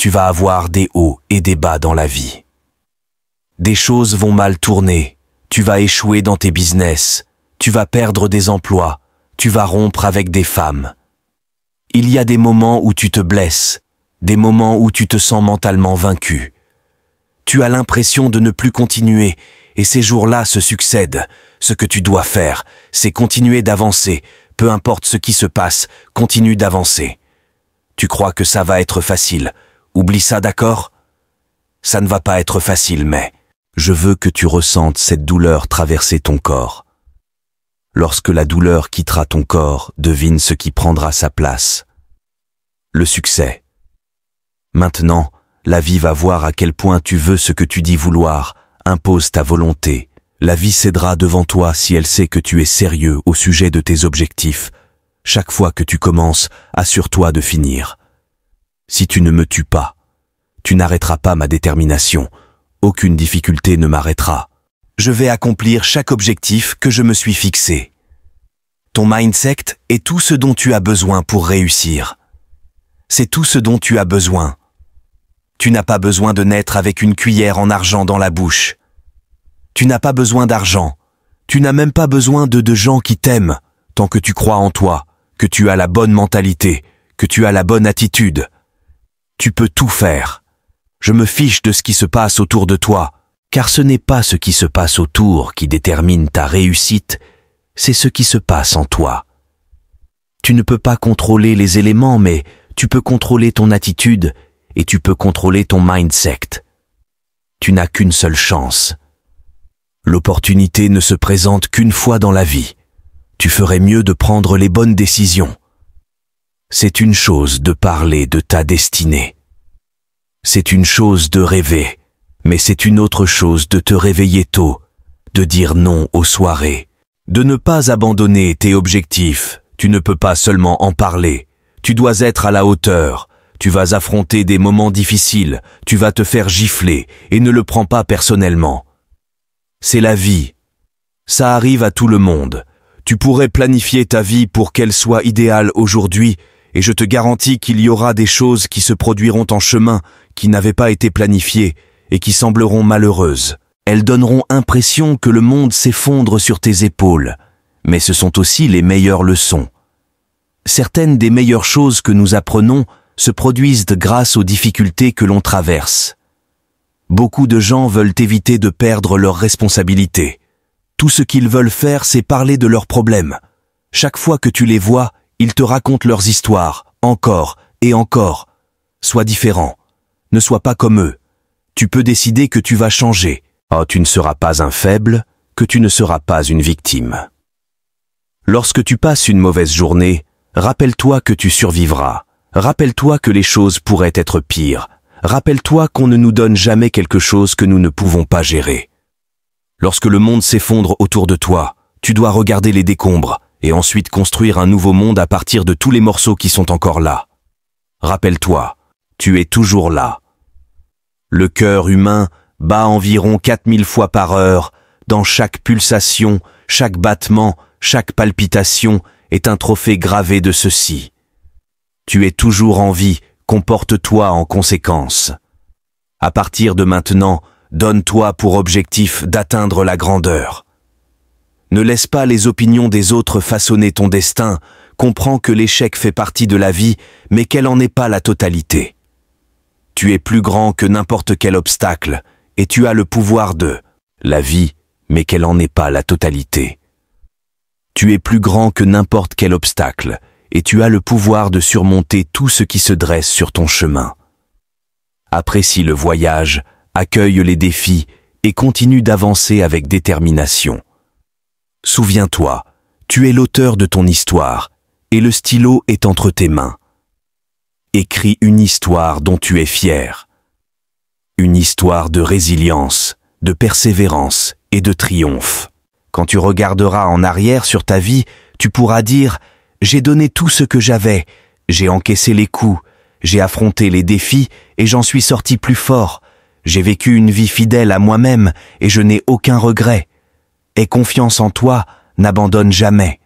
tu vas avoir des hauts et des bas dans la vie. Des choses vont mal tourner, tu vas échouer dans tes business, tu vas perdre des emplois, tu vas rompre avec des femmes. Il y a des moments où tu te blesses, des moments où tu te sens mentalement vaincu. Tu as l'impression de ne plus continuer, et ces jours-là se succèdent. Ce que tu dois faire, c'est continuer d'avancer, peu importe ce qui se passe, continue d'avancer. Tu crois que ça va être facile, oublie ça, d'accord? Ça ne va pas être facile, mais je veux que tu ressentes cette douleur traverser ton corps. Lorsque la douleur quittera ton corps, devine ce qui prendra sa place. Le succès. Maintenant, la vie va voir à quel point tu veux ce que tu dis vouloir, impose ta volonté. La vie cédera devant toi si elle sait que tu es sérieux au sujet de tes objectifs. Chaque fois que tu commences, assure-toi de finir. Si tu ne me tues pas, tu n'arrêteras pas ma détermination. Aucune difficulté ne m'arrêtera. Je vais accomplir chaque objectif que je me suis fixé. Ton mindset est tout ce dont tu as besoin pour réussir. C'est tout ce dont tu as besoin. Tu n'as pas besoin de naître avec une cuillère en argent dans la bouche. Tu n'as pas besoin d'argent. Tu n'as même pas besoin de gens qui t'aiment, tant que tu crois en toi, que tu as la bonne mentalité, que tu as la bonne attitude. Tu peux tout faire. Je me fiche de ce qui se passe autour de toi, car ce n'est pas ce qui se passe autour qui détermine ta réussite, c'est ce qui se passe en toi. Tu ne peux pas contrôler les éléments, mais tu peux contrôler ton attitude et tu peux contrôler ton mindset. Tu n'as qu'une seule chance. L'opportunité ne se présente qu'une fois dans la vie. Tu ferais mieux de prendre les bonnes décisions. C'est une chose de parler de ta destinée. C'est une chose de rêver, mais c'est une autre chose de te réveiller tôt, de dire non aux soirées, de ne pas abandonner tes objectifs. Tu ne peux pas seulement en parler. Tu dois être à la hauteur. Tu vas affronter des moments difficiles. Tu vas te faire gifler et ne le prends pas personnellement. C'est la vie. Ça arrive à tout le monde. Tu pourrais planifier ta vie pour qu'elle soit idéale aujourd'hui et je te garantis qu'il y aura des choses qui se produiront en chemin qui n'avaient pas été planifiées et qui sembleront malheureuses. Elles donneront impression que le monde s'effondre sur tes épaules, mais ce sont aussi les meilleures leçons. Certaines des meilleures choses que nous apprenons se produisent grâce aux difficultés que l'on traverse. Beaucoup de gens veulent éviter de perdre leurs responsabilités. Tout ce qu'ils veulent faire, c'est parler de leurs problèmes. Chaque fois que tu les vois, ils te racontent leurs histoires, encore et encore. Sois différent. Ne sois pas comme eux. Tu peux décider que tu vas changer. Oh, tu ne seras pas un faible, que tu ne seras pas une victime. Lorsque tu passes une mauvaise journée, rappelle-toi que tu survivras. Rappelle-toi que les choses pourraient être pires. Rappelle-toi qu'on ne nous donne jamais quelque chose que nous ne pouvons pas gérer. Lorsque le monde s'effondre autour de toi, tu dois regarder les décombres et ensuite construire un nouveau monde à partir de tous les morceaux qui sont encore là. Rappelle-toi, tu es toujours là. Le cœur humain bat environ 4000 fois par heure. Dans chaque pulsation, chaque battement, chaque palpitation est un trophée gravé de ceci. Tu es toujours en vie, comporte-toi en conséquence. À partir de maintenant, donne-toi pour objectif d'atteindre la grandeur. Ne laisse pas les opinions des autres façonner ton destin, comprends que l'échec fait partie de la vie, mais qu'elle n'en est pas la totalité. Tu es plus grand que n'importe quel obstacle, et tu as le pouvoir de la vie, mais qu'elle n'en est pas la totalité. Tu es plus grand que n'importe quel obstacle, et tu as le pouvoir de surmonter tout ce qui se dresse sur ton chemin. Apprécie le voyage, accueille les défis et continue d'avancer avec détermination. Souviens-toi, tu es l'auteur de ton histoire et le stylo est entre tes mains. Écris une histoire dont tu es fier. Une histoire de résilience, de persévérance et de triomphe. Quand tu regarderas en arrière sur ta vie, tu pourras dire « J'ai donné tout ce que j'avais, j'ai encaissé les coups, j'ai affronté les défis et j'en suis sorti plus fort. J'ai vécu une vie fidèle à moi-même et je n'ai aucun regret. Aie confiance en toi, n'abandonne jamais. »